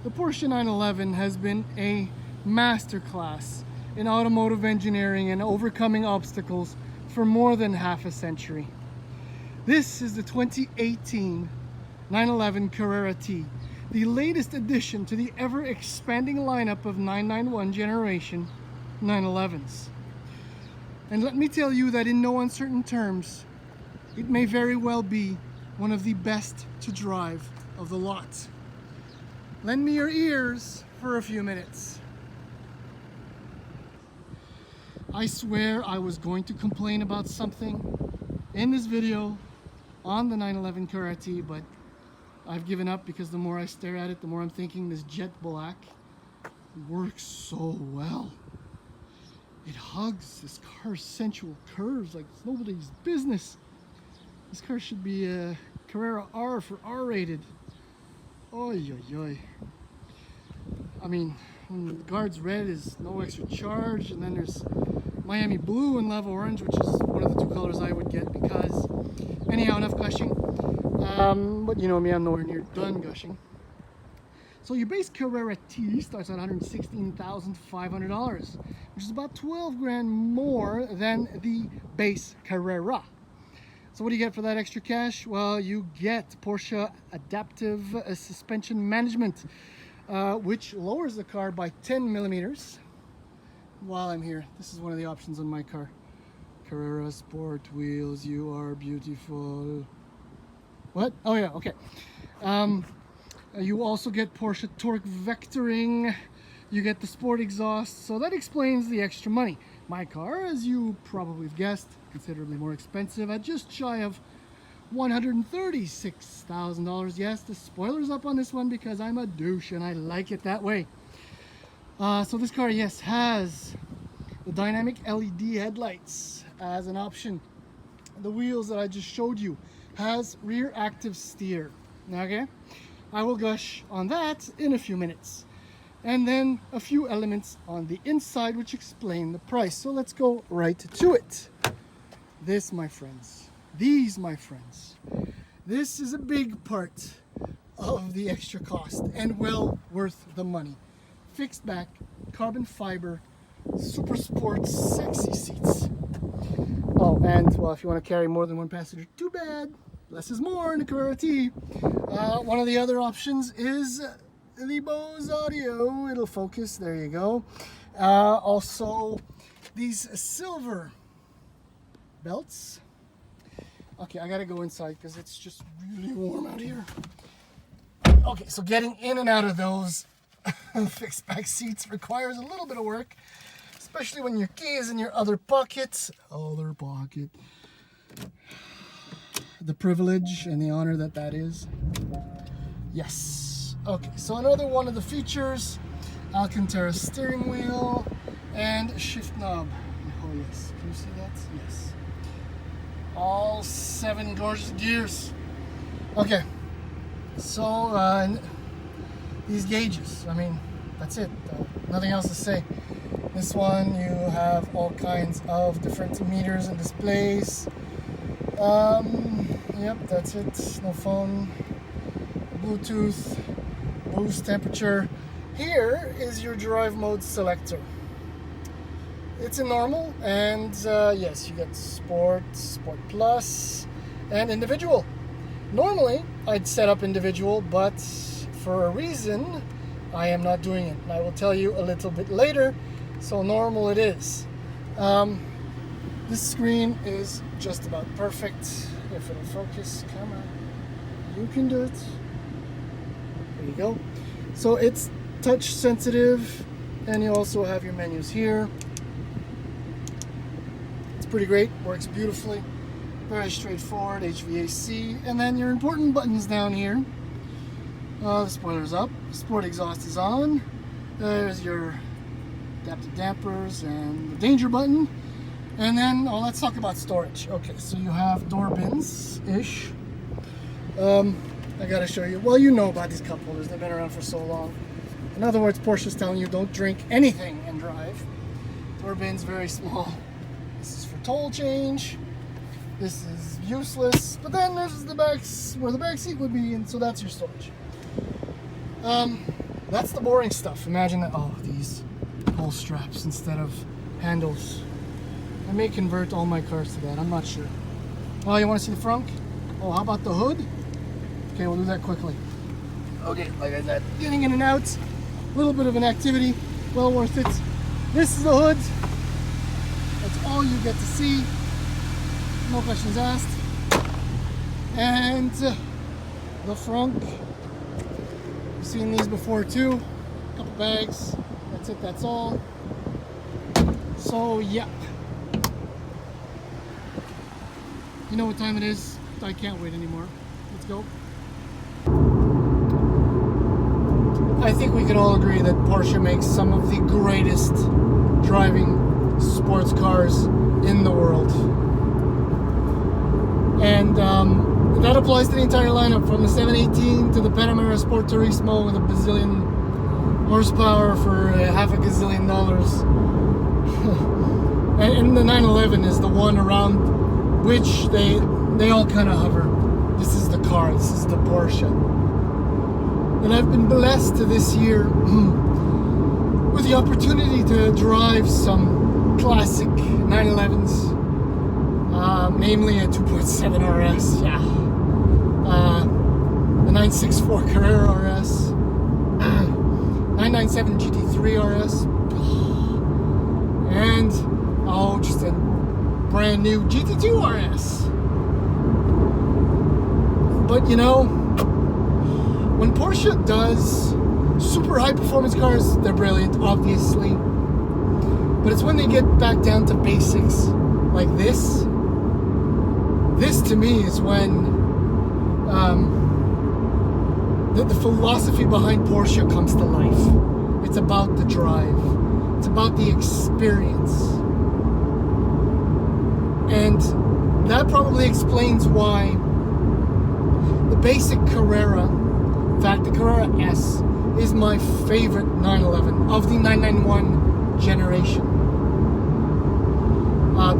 The Porsche 911 has been a masterclass in automotive engineering and overcoming obstacles for more than half a century. This is the 2018 911 Carrera T, the latest addition to the ever-expanding lineup of 991 generation 911s. And let me tell you that in no uncertain terms, it may very well be one of the best to drive of the lot. Lend me your ears for a few minutes. I swear I was going to complain about something in this video on the 911 Carrera T, but I've given up because the more I stare at it, the more I'm thinking this jet black works so well. It hugs this car's sensual curves like it's nobody's business. This car should be a Carrera R for R-rated. Oy, oy, oy. I mean, when the guard's red is no extra charge, and then there's Miami blue and lava orange, which is one of the two colors I would get because, anyhow, enough gushing. But you know me, I'm nowhere near done gushing. So your base Carrera T starts at $116,500, which is about 12 grand more than the base Carrera. So what do you get for that extra cash? Well, you get Porsche Adaptive Suspension Management, which lowers the car by 10 millimeters. While I'm here, this is one of the options on my car. Carrera Sport Wheels, you are beautiful. What? Oh yeah, okay. You also get Porsche Torque Vectoring. You get the Sport Exhaust, so that explains the extra money. My car, as you probably have guessed, considerably more expensive at just shy of $136,000. Yes, the spoiler's up on this one because I'm a douche and I like it that way. So this car, yes, has the dynamic LED headlights as an option. The wheels that I just showed you has rear active steer. Okay, I will gush on that in a few minutes. And then a few elements on the inside which explain the price. So let's go right to it. This, my friends, these, my friends, this is a big part of the extra cost and well worth the money. Fixed back, carbon fiber, super sport, sexy seats. Oh, and well, if you want to carry more than one passenger, too bad. Less is more in the Carrera T. One of the other options is the Bose audio. It'll focus, there you go. Also these silver belts. Okay, I gotta go inside because it's just really warm out here. Okay, so getting in and out of those fixed back seats requires a little bit of work, especially when your key is in your other pocket. Other pocket. The privilege and the honor that that is. Yes. Okay, so another one of the features, Alcantara steering wheel and shift knob. Oh yes, can you see that? Yes. All 7 gorgeous gears. Okay, so these gauges, I mean, that's it. Nothing else to say. This one, you have all kinds of different meters and displays. Yep, that's it. No phone, Bluetooth, boost temperature. Here is your drive mode selector. It's a normal, and yes, you get Sport, Sport Plus, and Individual. Normally, I'd set up Individual, but for a reason, I am not doing it. And I will tell you a little bit later, so normal it is. This screen is just about perfect. If it'll focus, camera, you can do it. There you go. So it's touch sensitive, and you also have your menus here. It's pretty great, works beautifully, very straightforward. HVAC, and then your important buttons down here. The spoiler's up, Sport Exhaust is on. There's your adaptive dampers and the danger button. And then, let's talk about storage. Okay, so you have door bins-ish. I gotta show you. Well, you know about these cup holders. They've been around for so long. In other words, Porsche's telling you don't drink anything and drive. Door bin's very small. This is for toll change. This is useless. But then there's the back, where the back seat would be, and so that's your storage. That's the boring stuff. Imagine that. Oh, these pull straps instead of handles. I may convert all my cars to that. I'm not sure. Oh, you want to see the front? Oh, how about the hood? Okay, we'll do that quickly. Okay, like I said, getting in and out. A little bit of an activity. Well worth it. This is the hood. That's all you get to see. No questions asked. And the front. You've seen these before too. A couple bags. That's it, that's all. So, yeah. You know what time it is? I can't wait anymore. Let's go. I think we can all agree that Porsche makes some of the greatest driving sports cars in the world. And that applies to the entire lineup, from the 718 to the Panamera Sport Turismo with a bazillion horsepower for half a gazillion dollars. And the 911 is the one around which they all kind of hover. This is the car, this is the Porsche. And I've been blessed this year with the opportunity to drive some classic 911s, namely a 2.7 RS, yeah, the 964 Carrera RS, 997 GT3 RS, and just a brand new GT2 RS. But you know, when Porsche does super high performance cars, they're brilliant, obviously. But it's when they get back down to basics like this. This to me is when the philosophy behind Porsche comes to life. It's about the drive. It's about the experience. And that probably explains why the basic Carrera, in fact the Carrera S, is my favorite 911 of the 991 generation.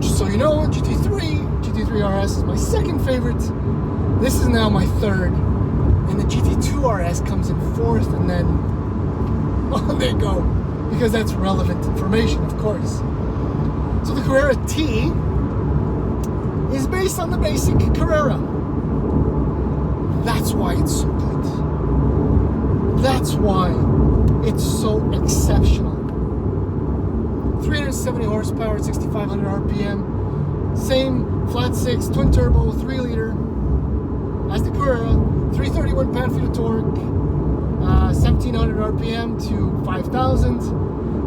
Just so you know, GT3 RS is my second favorite. This is now my third, and the GT2 RS comes in fourth, and then on they go, because that's relevant information, of course. So the Carrera T is based on the basic Carrera. That's why it's so good. That's why it's so exceptional. 370 horsepower at 6,500 RPM. Same flat six, twin turbo, 3 liter as the Carrera. 331 pound-feet of torque. 1,700 RPM to 5,000.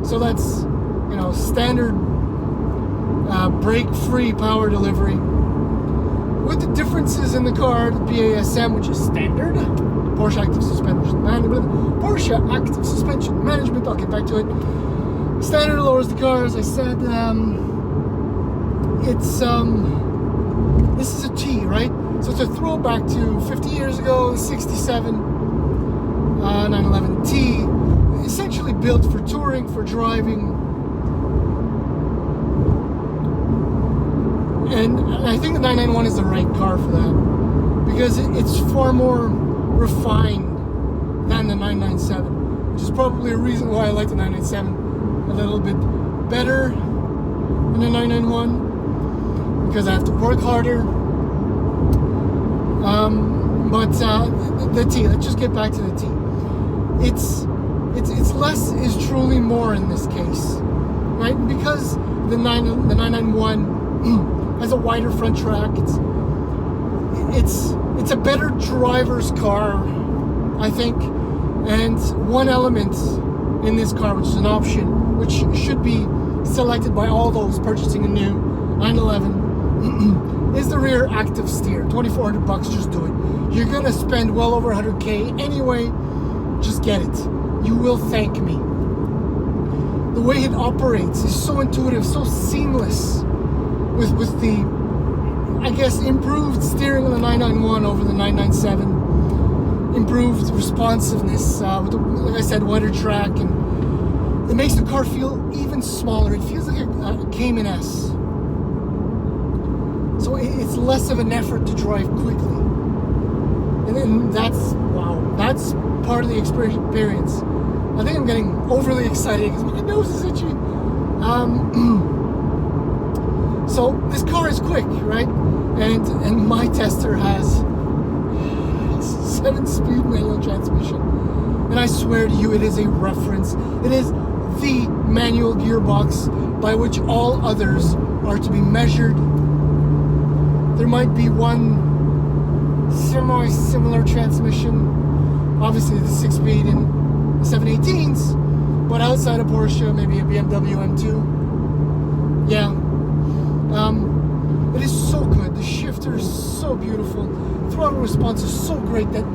So that's, you know, standard brake-free power delivery. With the differences in the car, the PASM, which is standard, Porsche Active Suspension Management. I'll get back to it. Standard lowers the car, as I said. This is a T, right? So it's a throwback to 50 years ago, the 67 911T, essentially built for touring, for driving. And I think the 991 is the right car for that, because it's far more refined than the 997, which is probably a reason why I like the 997 a little bit better than the 991, because I have to work harder. But the T, let's just get back to the T. It's less is truly more in this case, right? Because the 991 has a wider front track. It's a better driver's car, I think. And one element in this car, which is an option, which should be selected by all those purchasing a new 911, is the rear active steer. $2,400, just do it. You're gonna spend well over 100K anyway. Just get it. You will thank me. The way it operates is so intuitive, so seamless, with the, I guess, improved steering on the 991 over the 997, improved responsiveness with the, like I said, wider track, and it makes the car feel even smaller. It feels like a Cayman S. So it's less of an effort to drive quickly. And then that's part of the experience. I think I'm getting overly excited because my nose is itchy. So this car is quick, right? And my tester has 7-speed manual transmission. And I swear to you, it is a reference. It is the manual gearbox by which all others are to be measured. There might be one similar transmission, obviously the 6-speed and the 718s, but outside of Porsche, maybe a BMW M2. Yeah. It is so good. The shifter is so beautiful. Throttle response is so great that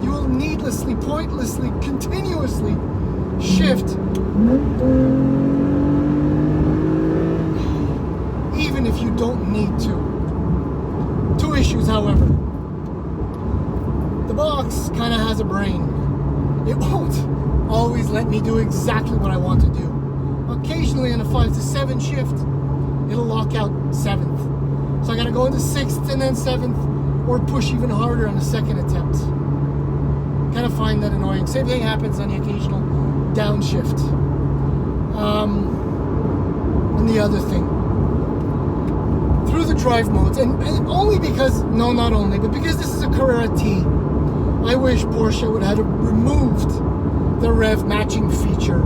you will needlessly, pointlessly, continuously shift, even if you don't need to. Two issues, however. The box kind of has a brain. It won't always let me do exactly what I want to do. Occasionally in a 5 to 7 shift, it'll lock out 7th. So I gotta go into 6th and then 7th, or push even harder on the second attempt. Kind of find that annoying. Same thing happens on the occasional downshift. And the other thing, through the drive modes, and only because, no, not only, but because this is a Carrera T, I wish Porsche would have removed the Rev Matching feature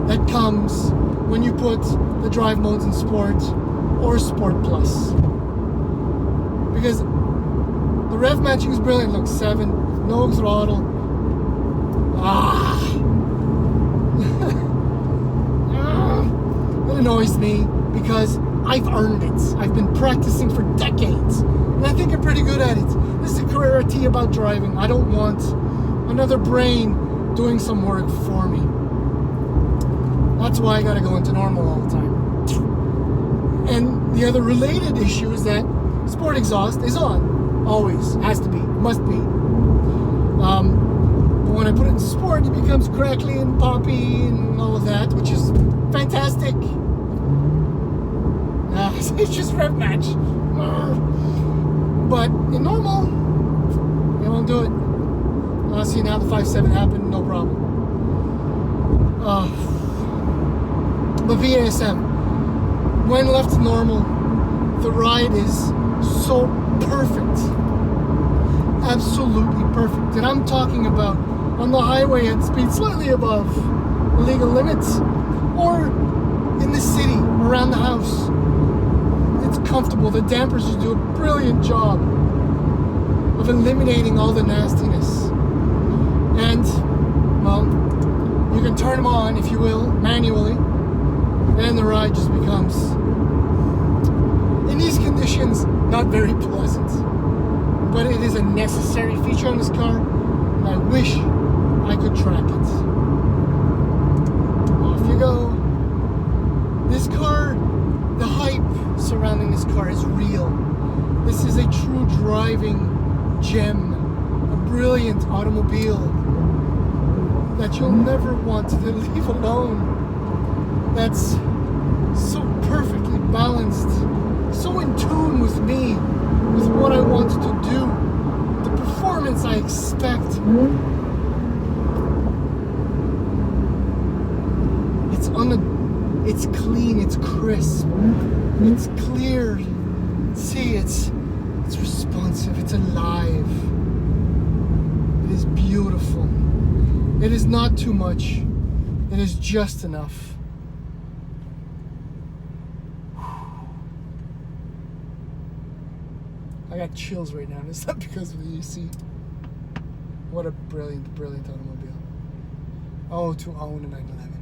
that comes when you put the drive modes in Sport or Sport Plus. Because the Rev Matching is brilliant. Look, 7, no throttle. It annoys me because I've earned it. I've been practicing for decades, and I think I'm pretty good at it. This is a Carrera T about driving. I don't want another brain doing some work for me. That's why I gotta go into normal all the time. And the other related issue is that sport exhaust is on. Always. Has to be. Must be. But when I put it in sport, it becomes crackly and poppy and all of that, which is fantastic. It's just Rev Match. But in normal, it won't do it. See, now the 5.7 happened, no problem. But VASM, when left to normal, the ride is so perfect. Absolutely perfect. And I'm talking about on the highway at speed slightly above the legal limits, or in the city, around the house. It's comfortable. The dampers just do a brilliant job of eliminating all the nastiness. And, well, you can turn them on, if you will, manually, and the ride just becomes, in these conditions, not very pleasant. But it is a necessary feature on this car, and I wish I could track it. Off you go. This car, the hype surrounding this car is real. This is a true driving gem, a brilliant automobile that you'll never want to leave alone. That's so perfectly balanced, so in tune with me, with what I want to do, the performance I expect. It's clean, it's crisp, it's clear. See, it's responsive, it's alive. It is beautiful. It is not too much. It is just enough. I got chills right now, and it's not because of the AC. What a brilliant, brilliant automobile. Oh, to own a 911.